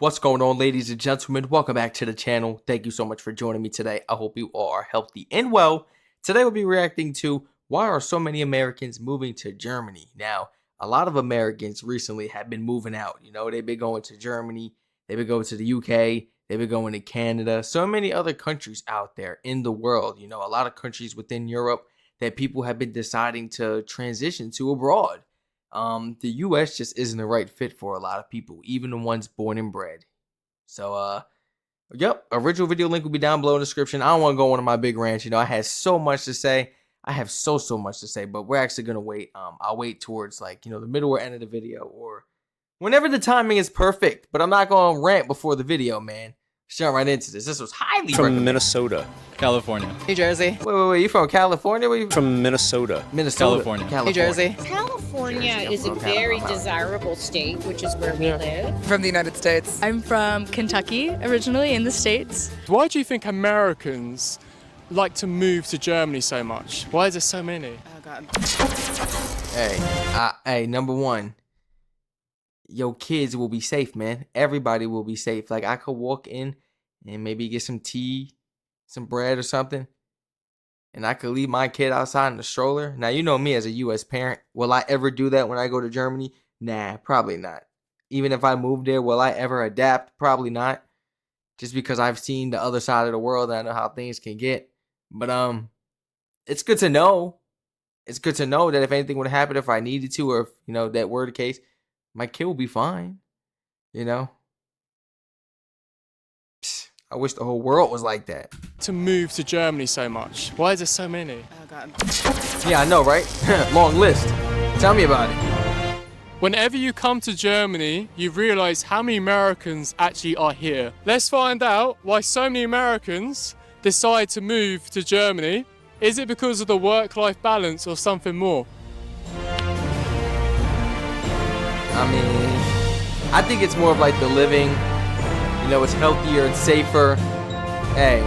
What's going on, ladies and gentlemen? Welcome back to the channel. Thank you so much for joining me today. I hope you all are healthy and well. Today we'll be reacting to why are so many Americans moving to Germany? Now, a lot of Americans recently have been moving out. You know, they've been going to Germany, they've been going to the UK, they've been going to Canada, so many other countries out there in the world. You know, a lot of countries within Europe that people have been deciding to transition to abroad. The US just isn't the right fit for a lot of people, even the ones born and bred. So, yep, original video link will be down below in the description. I don't want to go on my big rant. You know, I had so much to say. I have so much to say, but we're actually gonna wait. I'll wait towards the middle or end of the video or whenever the timing is perfect. But I'm not gonna rant before the video, man. Let's jump right into this. This was highly From recommended. Minnesota. California. New Jersey. Wait, you from California? Where you From Minnesota. Minnesota, California. New Jersey. California is a Okay, very I'm out. desirable state, which is where we live. From the United States. I'm from Kentucky, originally in the States. Why do you think Americans like to move to Germany so much? Why is there so many? Oh, God. Hey, number one, your kids will be safe, man. Everybody will be safe. Like, I could walk in and maybe get some tea, some bread or something, and I could leave my kid outside in the stroller. Now, you know me as a U.S. parent. Will I ever do that when I go to Germany? Nah, probably not. Even if I move there, will I ever adapt? Probably not. Just because I've seen the other side of the world and I know how things can get. But it's good to know. It's good to know that if anything would happen, if I needed to, or if that were the case, my kid will be fine. You know. I wish the whole world was like that. To move to Germany so much? Why is there so many? Oh, God. Yeah, I know, right? Long list. Tell me about it. Whenever you come to Germany, you realize how many Americans actually are here. Let's find out why so many Americans decide to move to Germany. Is it because of the work-life balance or something more? I mean, I think it's more of like the living. It's healthier and safer. Hey,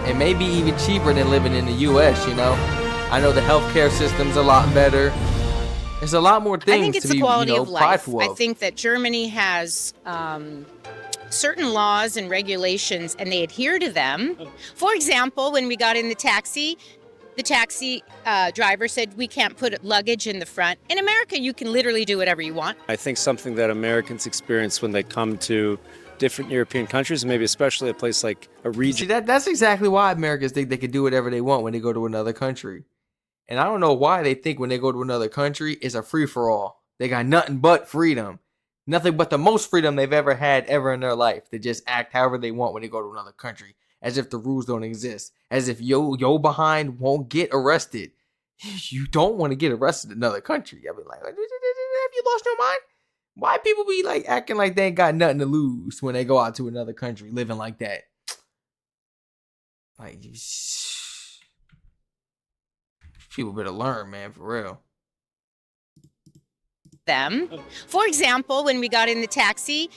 it may be even cheaper than living in the U.S., I know the healthcare system's a lot better. There's a lot more things I think it's to the be, quality of life. prideful I of. think that Germany has certain laws and regulations, and they adhere to them. For example, when we got in the taxi driver said we can't put luggage in the front. In America, you can literally do whatever you want. I think something that Americans experience when they come to different European countries, maybe especially a place like a region. See, that's exactly why Americans think they can do whatever they want when they go to another country. And I don't know why they think when they go to another country, it's a free-for-all. They got nothing but freedom. Nothing but the most freedom they've ever had ever in their life. To just act however they want when they go to another country. As if the rules don't exist. As if yo behind won't get arrested. You don't want to get arrested in another country. I be like, have you lost your mind? Why people be like acting like they ain't got nothing to lose when they go out to another country living like that? Like, people better learn, man, for real. For example, when we got in the taxi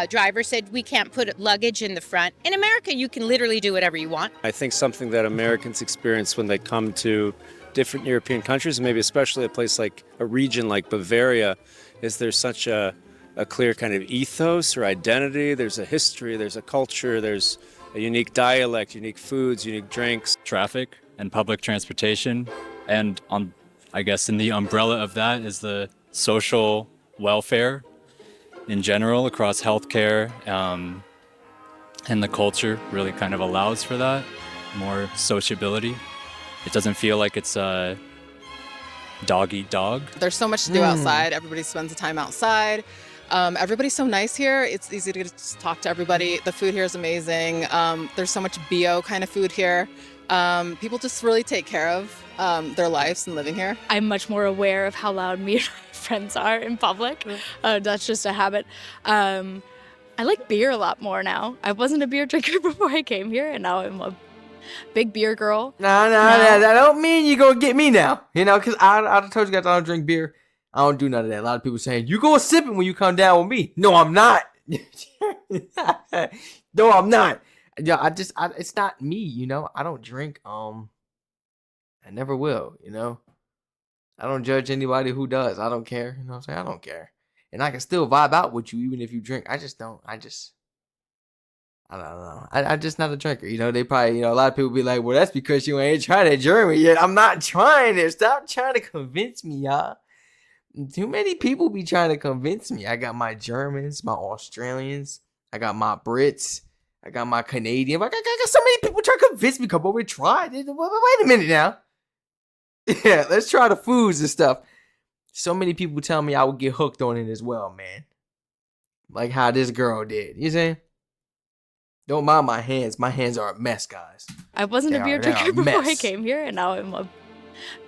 driver said we can't put luggage in the front. In America, you can literally do whatever you want. I think something that Americans experience when they come to different European countries, maybe especially a place like a region like Bavaria, is there's such a clear kind of ethos or identity. There's a history, there's a culture, there's a unique dialect, unique foods, unique drinks. Traffic and public transportation. And I guess in the umbrella of that is the social welfare in general across healthcare, and the culture really kind of allows for that, more sociability. It doesn't feel like it's a dog eat dog. There's so much to do outside. Everybody spends the time outside. Everybody's so nice here. It's easy to just talk to everybody. The food here is amazing. There's so much bio kind of food here. People just really take care of their lives and living here. I'm much more aware of how loud me and my friends are in public. That's just a habit. I like beer a lot more now. I wasn't a beer drinker before I came here, and now I'm a big beer girl. Nah, that don't mean you gonna get me now. Because I told you guys I don't drink beer. I don't do none of that. A lot of people saying, you go sipping when you come down with me. No, I'm not. No, I'm not. Yeah, it's not me, I don't drink. I never will, I don't judge anybody who does. I don't care. You know what I'm saying? I don't care. and I can still vibe out with you even if you drink. I don't know. I'm just not a drinker. They probably, a lot of people be like, well, that's because you ain't tried it German yet. I'm not trying it. Stop trying to convince me, y'all. Too many people be trying to convince me. I got my Germans, my Australians. I got my Brits. I got my Canadian. I got so many people trying to convince me. Come over and try it. Wait a minute now. Yeah, let's try the foods and stuff. So many people tell me I would get hooked on it as well, man. Like how this girl did. You saying? Don't mind my hands. My hands are a mess, guys. I wasn't a beer drinker before I came here, and now I'm a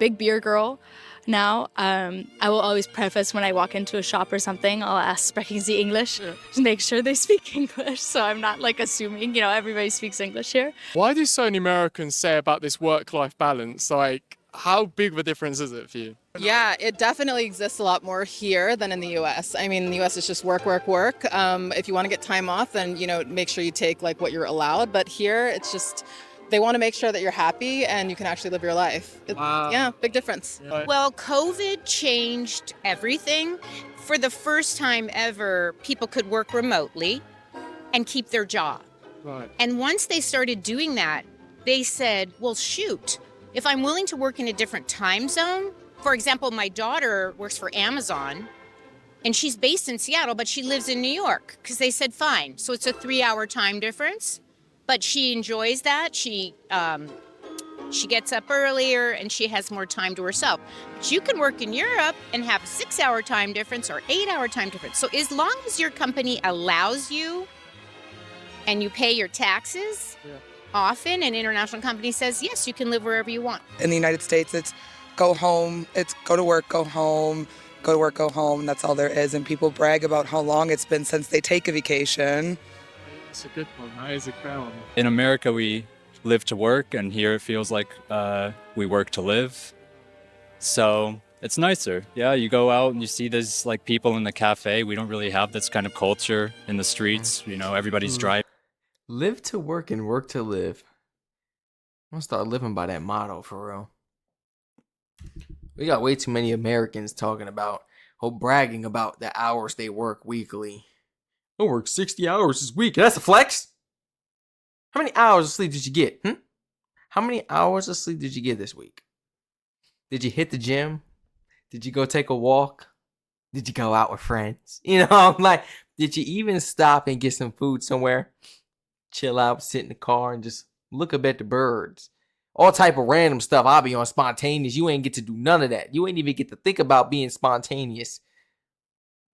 big beer girl. Now, I will always preface when I walk into a shop or something, I'll ask, sprechen Sie English? To make sure they speak English, so I'm not like assuming, everybody speaks English here. Why do so many Americans say about this work-life balance? Like, how big of a difference is it for you? Yeah, it definitely exists a lot more here than in the U.S. I mean, in the U.S. it's just work, work, work. If you want to get time off, then, make sure you take like what you're allowed. But here, it's just, they want to make sure that you're happy and you can actually live your life. Wow. Yeah, big difference. Well, COVID changed everything. For the first time ever, people could work remotely and keep their job. Right. And once they started doing that, they said, well, shoot, if I'm willing to work in a different time zone, for example, my daughter works for Amazon and she's based in Seattle, but she lives in New York because they said, fine. So it's a 3-hour time difference, but she enjoys that. She gets up earlier and she has more time to herself. But you can work in Europe and have a 6-hour time difference or 8-hour time difference. So as long as your company allows you and you pay your taxes, often an international company says, yes, you can live wherever you want. In the United States, it's go home, it's go to work, go home, go to work, go home, and that's all there is. And people brag about how long it's been since they take a vacation. It's a good one. That is a fair one. In America, we live to work, and here it feels like we work to live. So it's nicer. Yeah, you go out and you see there's like people in the cafe. We don't really have this kind of culture in the streets. Everybody's driving. Live to work and work to live. I'm gonna start living by that motto for real. We got way too many Americans talking about bragging about the hours they work weekly. I work 60 hours this week. That's a flex. How many hours of sleep did you get? How many hours of sleep did you get this week? Did you hit the gym? Did you go take a walk? Did you go out with friends? Did you even stop and get some food somewhere? Chill out, sit in the car, and just look up at the birds. All type of random stuff. I'll be on spontaneous. You ain't get to do none of that. You ain't even get to think about being spontaneous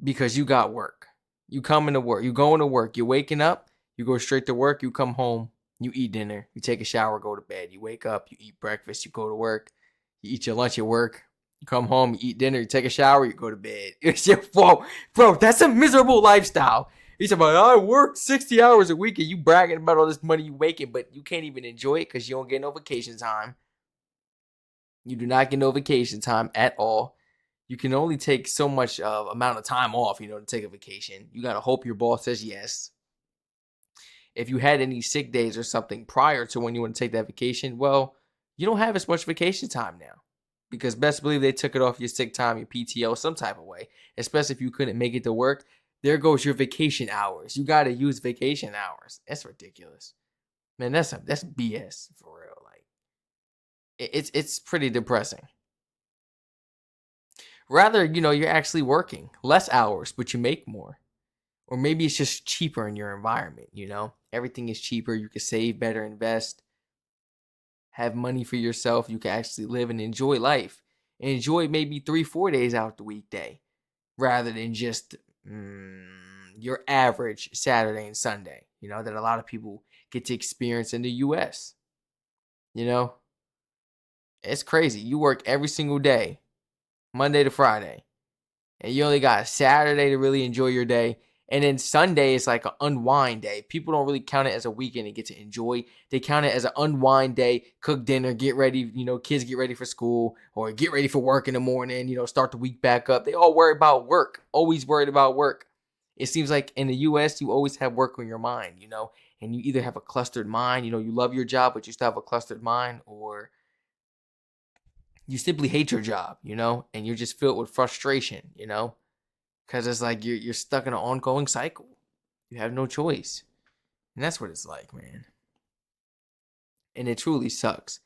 because you got work. You coming to work. You going to work. You're waking up. You go straight to work. You come home. You eat dinner. You take a shower. Go to bed. You wake up. You eat breakfast. You go to work. You eat your lunch at work. You come home. You eat dinner. You take a shower. You go to bed. It's your fault. Bro, that's a miserable lifestyle. He's about, I work 60 hours a week and you bragging about all this money you making, but you can't even enjoy it because you don't get no vacation time. You do not get no vacation time at all. You can only take so much amount of time off, to take a vacation. You got to hope your boss says yes. If you had any sick days or something prior to when you want to take that vacation, well, you don't have as much vacation time now. Because best believe they took it off your sick time, your PTO, some type of way. Especially if you couldn't make it to work. There goes your vacation hours. You got to use vacation hours. That's ridiculous. Man, that's BS for real. Like, it's pretty depressing. Rather, you're actually working less hours, but you make more. Or maybe it's just cheaper in your environment, Everything is cheaper. You can save better, invest, have money for yourself. You can actually live and enjoy life. And enjoy maybe 3-4 days out the weekday rather than just your average Saturday and Sunday, that a lot of people get to experience in the U.S. It's crazy. You work every single day, Monday to Friday, and you only got Saturday to really enjoy your day. And then Sunday is like an unwind day. People don't really count it as a weekend and get to enjoy. They count it as an unwind day, cook dinner, get ready, kids get ready for school or get ready for work in the morning, start the week back up. They all worry about work, always worried about work. It seems like in the U.S., you always have work on your mind, and you either have a clustered mind, you love your job, but you still have a clustered mind, or you simply hate your job, and you're just filled with frustration, because it's like you're stuck in an ongoing cycle. You have no choice, and that's what it's like, man. And it truly sucks.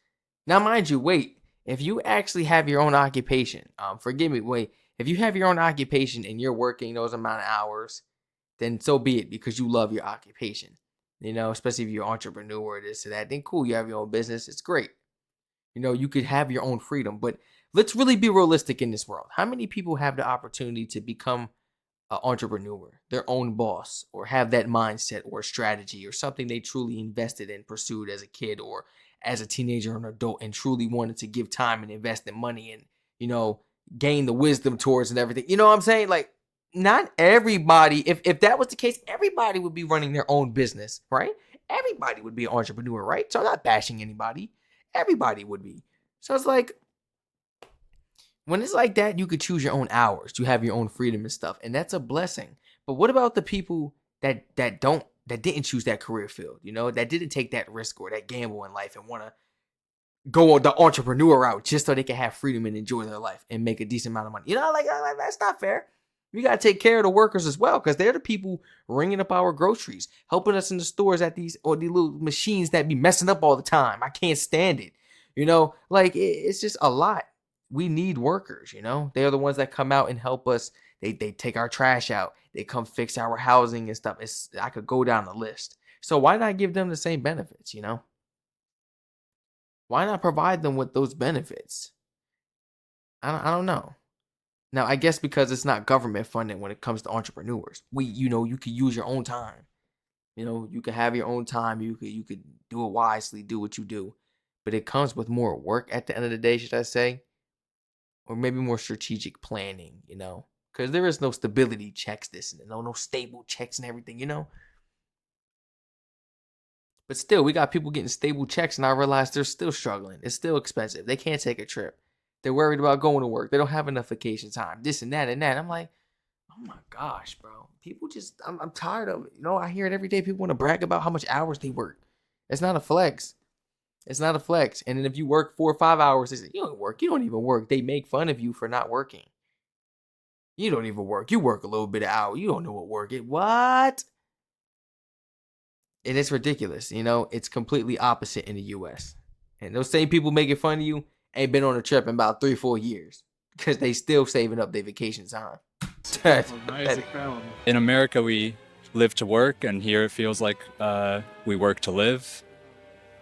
Now, mind you, wait. If you actually have your own occupation, forgive me, wait. If you have your own occupation and you're working those amount of hours, then so be it because you love your occupation. You know, especially if you're an entrepreneur, this or that, then cool, you have your own business. It's great. You know, you could have your own freedom, but let's really be realistic in this world. How many people have the opportunity to become an entrepreneur, their own boss, or have that mindset or strategy or something they truly invested in, pursued as a kid or as a teenager or an adult and truly wanted to give time and invest in money and, you know, gain the wisdom towards and everything. You know what I'm saying? Like, not everybody, if that was the case, everybody would be running their own business, right? Everybody would be an entrepreneur, right? So I'm not bashing anybody. Everybody would be. So it's like, when it's like that, you could choose your own hours. You have your own freedom and stuff, and that's a blessing. But what about the people that didn't choose that career field? You know, that didn't take that risk or that gamble in life and want to go on the entrepreneur route just so they can have freedom and enjoy their life and make a decent amount of money. You know, like that's not fair. We got to take care of the workers as well because they're the people ringing up our groceries, helping us in the stores at these little machines that be messing up all the time. I can't stand it. You know, like it's just a lot. We need workers, you know. They are the ones that come out and help us. They take our trash out. They come fix our housing and stuff. I could go down the list. So why not give them the same benefits, you know? Why not provide them with those benefits? I don't know. Now, I guess because it's not government funded when it comes to entrepreneurs. You could use your own time. You know, you could have your own time. You could do it wisely, do what you do. But it comes with more work at the end of the day, should I say? Or maybe more strategic planning, you know? Because there is no stability checks, this and no stable checks and everything, you know? But still, we got people getting stable checks, and I realize they're still struggling. It's still expensive. They can't take a trip. They're worried about going to work. They don't have enough vacation time. This and that and that. I'm like, oh my gosh, bro. People just, I'm tired of it. You know, I hear it every day. People want to brag about how much hours they work. It's not a flex. It's not a flex. And then if you work 4 or 5 hours, they say, you don't work. You don't even work. They make fun of you for not working. You don't even work. You work a little bit of hour. You don't know what work is. What? And it's ridiculous. You know, it's completely opposite in the U.S. And those same people making fun of you ain't been on a trip in about 3-4 years because they still saving up their vacation time. In America, we live to work, and here it feels like we work to live.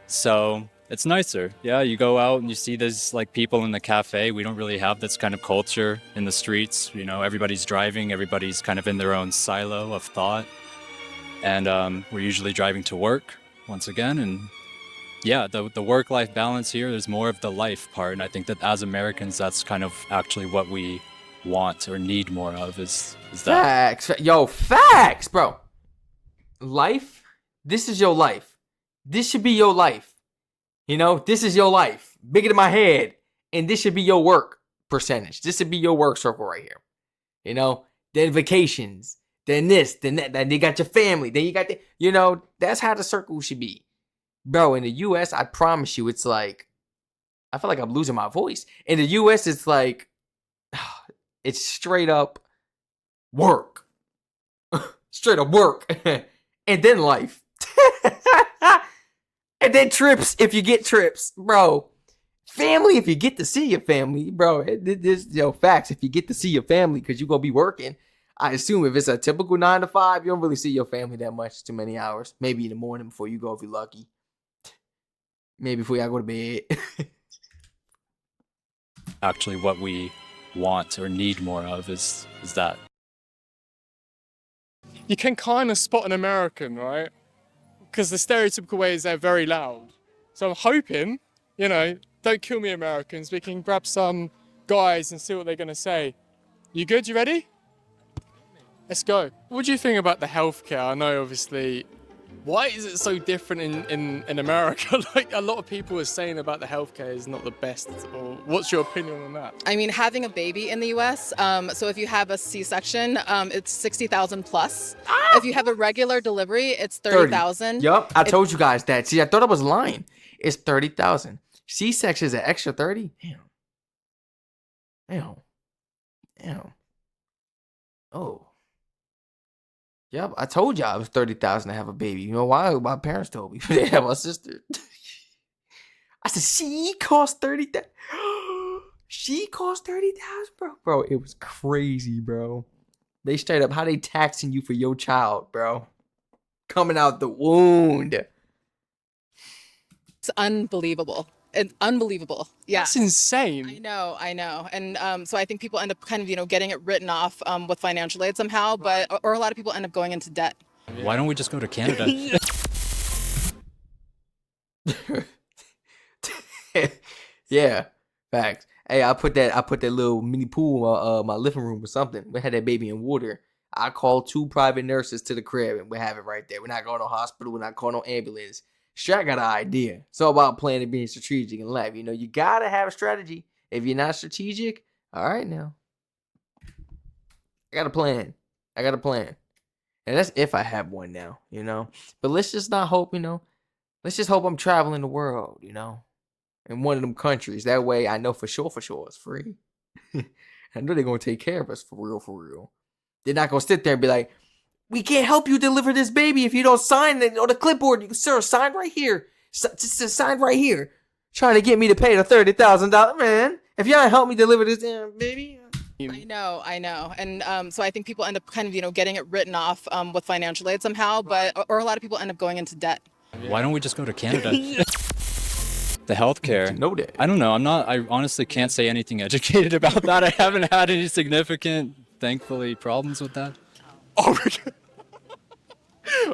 So it's nicer. Yeah, you go out and you see there's like people in the cafe. We don't really have this kind of culture in the streets. You know, everybody's driving, everybody's kind of in their own silo of thought. And we're usually driving to work once again. And yeah, the work-life balance here, there's more of the life part. And I think that as Americans, that's kind of actually what we want or need more of is that. Facts. Yo, facts, bro. Life, this is your life. This should be your life. You know, this is your life. Bigger than my head. And this should be your work percentage. This should be your work circle right here. You know, then vacations, then this, then that. Then you got your family. Then you got the, you know, that's how the circle should be. Bro, in the US, I promise you, it's like, I feel like I'm losing my voice. In the US, it's like, it's straight up work. Straight up work. And then life. And then trips if you get trips, bro. Family if you get to see your family, bro. This, facts if you get to see your family because you're going to be working. I assume if it's a typical 9 to 5, you don't really see your family that much, too many hours. Maybe in the morning before you go if you're lucky. Maybe before y'all go to bed. Actually, what we want or need more of is that. You can kind of spot an American, right? Because the stereotypical way is they're very loud. So I'm hoping, you know, don't kill me Americans, we can grab some guys and see what they're going to say. You good? You ready? Let's go. What do you think about the healthcare? I know, obviously, why is it so different in America? Like, a lot of people are saying about the healthcare is not the best. Or what's your opinion on that? I mean, having a baby in the U.S., so if you have a C-section, it's 60,000 plus. If you have a regular delivery, it's 30,000. Yup, I told you guys that. See, I thought I was lying. It's 30,000. C-section is an extra 30. Damn. Oh, yep. I told y'all it was 30,000 to have a baby. You know why? My parents told me. They had my sister. I said she cost 30,000. She cost 30,000, bro. Bro, it was crazy, bro. They straight up how they taxing you for your child, bro. Coming out the wound. It's unbelievable. It's unbelievable. Yeah. That's insane. I know. And so I think people end up kind of, getting it written off with financial aid somehow, or a lot of people end up going into debt. Why don't we just go to Canada? Yeah, facts. Hey, I put that little mini pool in my living room or something. We had that baby in water. I called 2 private nurses to the crib and we have it right there. We're not going to hospital. We're not calling no ambulance. Strac got an idea. It's all about planning and being strategic in life. You gotta have a strategy. If you're not strategic, all right now. I got a plan. And that's if I have one now, But let's just not hope, Let's just hope I'm traveling the world, in one of them countries. That way I know for sure it's free. I know they're going to take care of us for real. They're not going to sit there and be like, we can't help you deliver this baby if you don't sign on the clipboard. Sir, sign right here. Just sign right here. Trying to get me to pay the $30,000. Man, if y'all help me deliver this damn baby. I know. And so I think people end up kind of, getting it written off with financial aid somehow, or a lot of people end up going into debt. Why don't we just go to Canada? The healthcare. No debt. I don't know. I honestly can't say anything educated about that. I haven't had any significant, thankfully, problems with that. Oh my God.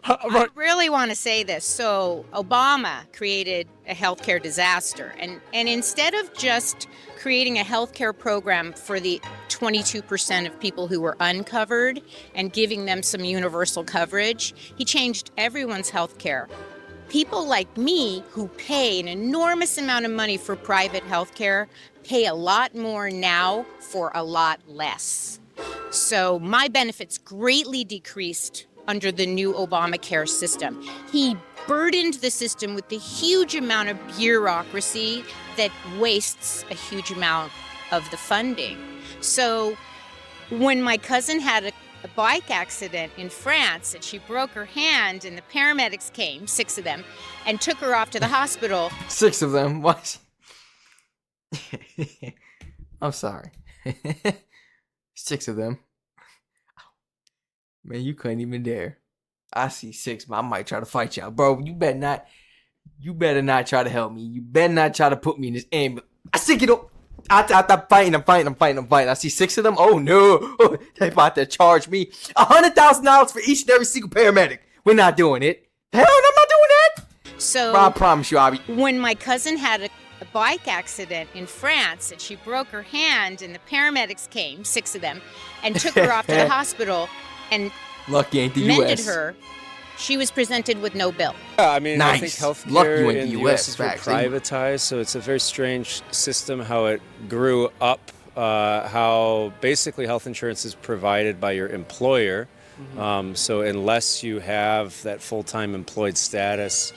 I really want to say this. So Obama created a healthcare disaster. And instead of just creating a healthcare program for the 22% of people who were uncovered and giving them some universal coverage, he changed everyone's healthcare. People like me who pay an enormous amount of money for private healthcare pay a lot more now for a lot less. So my benefits greatly decreased under the new Obamacare system. He burdened the system with the huge amount of bureaucracy that wastes a huge amount of the funding. So when my cousin had a bike accident in France and she broke her hand and the paramedics came, 6 of them, and took her off to the hospital. 6 of them? What? I'm sorry. 6 of them. Man, you couldn't even dare. I see 6, but I might try to fight y'all. Bro, you better not try to help me. You better not try to put me in this ambulance. I sick it up. I'm fighting. I see 6 of them. Oh no. They about to charge me $100,000 for each and every single paramedic. We're not doing it. Hell, I'm not doing that. So Bro, I promise you, Abby. When my cousin had a bike accident in France and she broke her hand and the paramedics came, 6 of them, and took her off to the hospital and lucky ain't the mended US. her, she was presented with no bill. Yeah, I mean, I think Nice. Lucky you healthcare ain't in the the US, U.S. is very facts. privatized, so it's a very strange system how it grew up, how basically health insurance is provided by your employer. So unless you have that full-time employed status,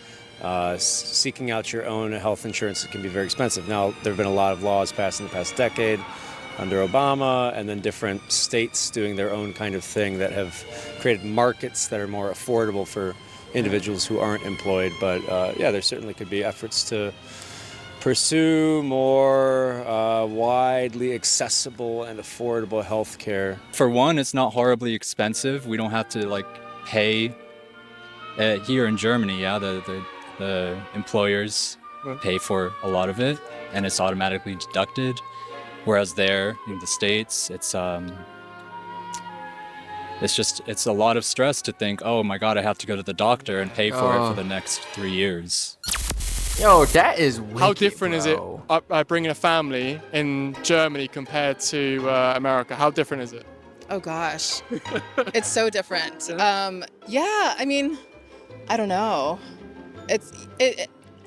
seeking out your own health insurance can be very expensive. Now, there have been a lot of laws passed in the past decade under Obama, and then different states doing their own kind of thing that have created markets that are more affordable for individuals who aren't employed. But yeah, there certainly could be efforts to pursue more widely accessible and affordable health care. For one, it's not horribly expensive. We don't have to pay here in Germany. Yeah, the employers pay for a lot of it, and it's automatically deducted. Whereas there in the States, it's a lot of stress to think, oh my God, I have to go to the doctor and pay for it for the next 3 years. Yo, that is wicked, How different is it bro. bringing a family in Germany compared to America? How different is it? Oh gosh, it's so different. Yeah, I mean, I don't know.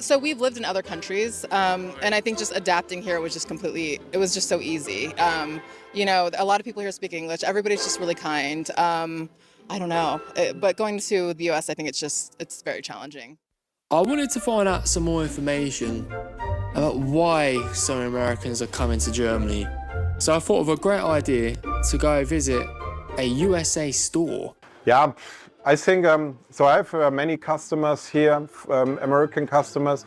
So we've lived in other countries, and I think just adapting here was just so easy. A lot of people here speak English. Everybody's just really kind. I don't know, but going to the US, I think it's very challenging. I wanted to find out some more information about why so many Americans are coming to Germany. So I thought of a great idea to go visit a USA store. Yeah, I think so. I have many customers here, American customers,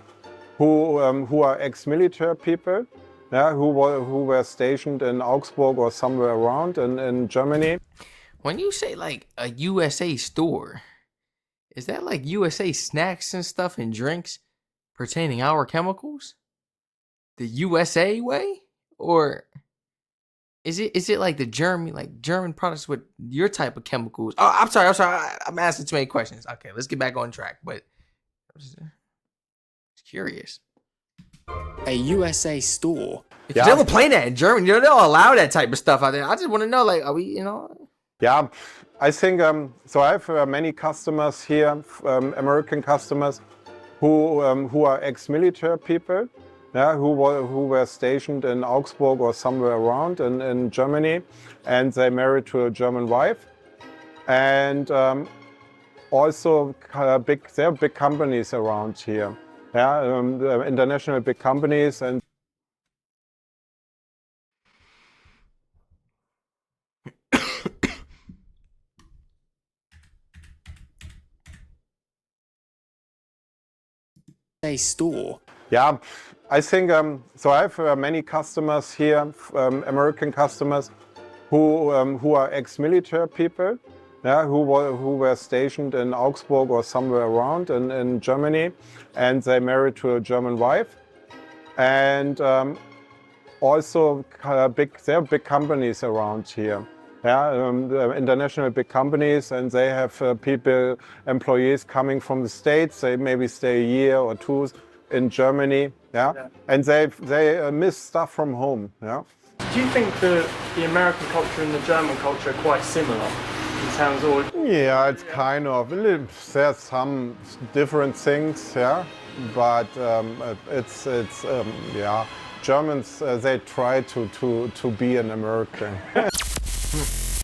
who are ex-military people, yeah, who were stationed in Augsburg or somewhere around in Germany. When you say like a USA store, is that like USA snacks and stuff and drinks pertaining our chemicals? The USA way? Or is it like the German products with your type of chemicals? Oh, I'm sorry. I'm asking too many questions. Okay, let's get back on track. But I was curious. A USA store. Because they don't play that in Germany. They don't allow that type of stuff out there. I just want to know, like, are we, Yeah, I think so. I have many customers here, American customers, who are ex-military people, yeah, who were stationed in Augsburg or somewhere around in Germany, and they married to a German wife, and also there are big companies around here, yeah, international big companies, and A store. yeah, I think so. I have many customers here, American customers, who are ex-military people, yeah, who were stationed in Augsburg or somewhere around in Germany, and they married to a German wife, and also there are big companies around here. Yeah, international big companies, and they have employees coming from the States. They maybe stay a year or two in Germany, yeah, and they miss stuff from home, yeah. Do you think the American culture and the German culture are quite similar in terms of? Yeah, it's kind of. There's some different things, yeah, but it's yeah. Germans they try to be an American.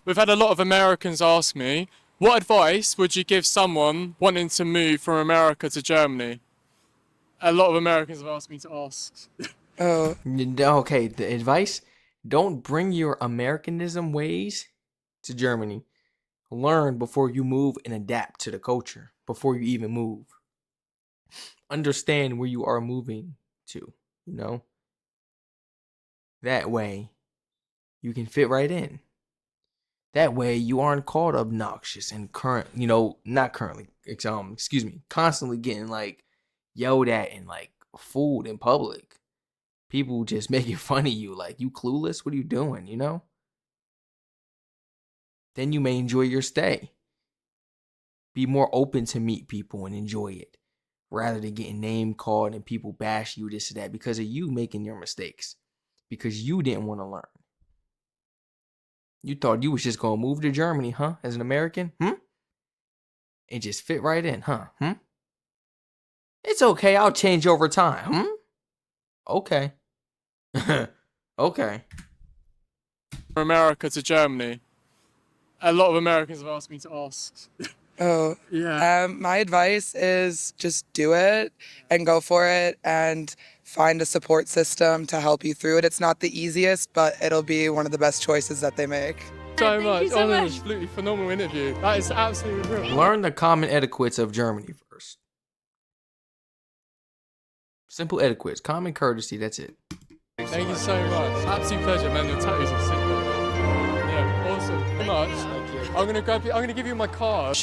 We've had a lot of Americans ask me, what advice would you give someone wanting to move from America to Germany? A lot of Americans have asked me to ask. Okay, the advice: don't bring your Americanism ways to Germany. Learn before you move and adapt to the culture before you even move. Understand where you are moving to, That way you can fit right in. That way you aren't called obnoxious and constantly getting like yelled at and like fooled in public. People just making fun of you, like, you clueless? What are you doing, Then you may enjoy your stay. Be more open to meet people and enjoy it, rather than getting name called and people bash you this and that because of you making your mistakes, because you didn't want to learn. You thought you was just gonna move to Germany, huh? As an American, and just fit right in, huh? It's okay, I'll change over time, Okay. Okay. From America to Germany. A lot of Americans have asked me to ask. My advice is just do it and go for it and find a support system to help you through it. It's not the easiest, but it'll be one of the best choices that they make. So Thank much. you so much. Absolutely phenomenal interview. That is absolutely brilliant. Learn the common etiquettes of Germany first. Simple etiquettes, common courtesy, that's it. Thank you so much. Absolute pleasure, man. Your tattoos are sick. Yeah, awesome. Thank you much. I'm gonna give you my card.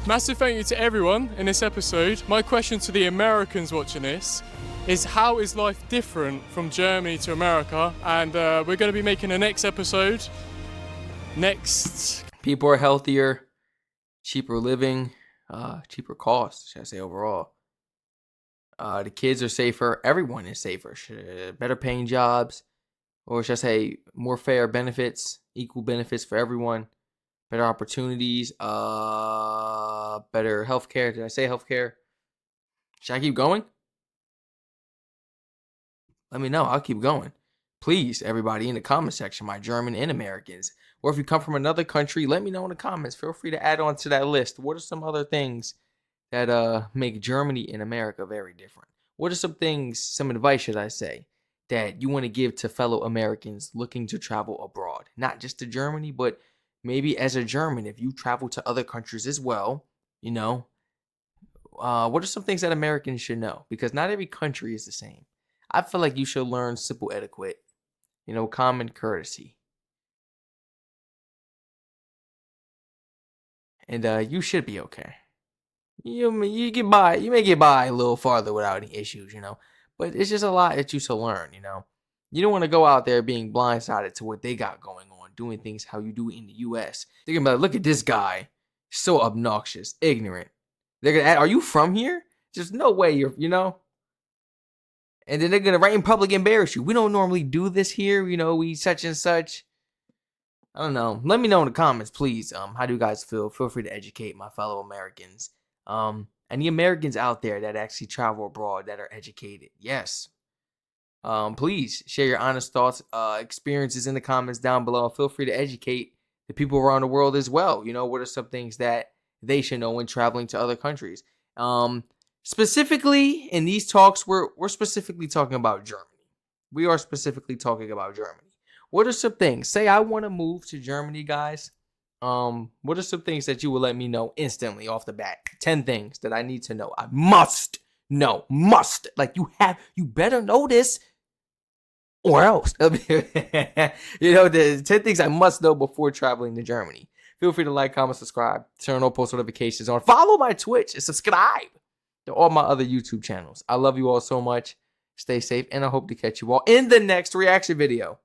Massive thank you to everyone in this episode. My question to the Americans watching this is, how is life different from Germany to America? And we're going to be making the next episode next. People are healthier, cheaper living, cheaper costs, should I say, overall. The kids are safer. Everyone is safer. Better paying jobs, or should I say, more fair benefits, equal benefits for everyone. Better opportunities, better healthcare. Did I say healthcare? Should I keep going? Let me know. I'll keep going. Please, everybody in the comment section, my German and Americans. Or if you come from another country, let me know in the comments. Feel free to add on to that list. What are some other things that make Germany and America very different? What are some things, some advice, should I say, that you want to give to fellow Americans looking to travel abroad? Not just to Germany, but maybe as a German, if you travel to other countries as well, you know, what are some things that Americans should know? Because not every country is the same. I feel like you should learn simple etiquette, common courtesy. And you should be okay. You get by. You may get by a little farther without any issues, But it's just a lot that you should learn. You don't want to go out there being blindsided to what they got going on, doing things how you do in the U.S. They're gonna be like, look at this guy, so obnoxious, ignorant. They're gonna ask, are you from here? Just no way you're. And then they're gonna right in public embarrass you. We don't normally do this here, we such and such. I don't know. Let me know in the comments, please. How do you guys feel? Feel free to educate my fellow Americans. Any Americans out there that actually travel abroad that are educated, yes. Please share your honest thoughts, experiences in the comments down below. Feel free to educate the people around the world as well. What are some things that they should know when traveling to other countries? Specifically in these talks, we're specifically talking about Germany. We are specifically talking about Germany. What are some things? Say I want to move to Germany, guys. What are some things that you will let me know instantly off the bat? 10 things that I need to know. I must know. Must. Like you better know this or else. The 10 things I must know before traveling to Germany. Feel free to like, comment, subscribe, turn on post notifications on, follow my Twitch, and subscribe to all my other YouTube channels. I love you all so much. Stay safe, and I hope to catch you all in the next reaction video.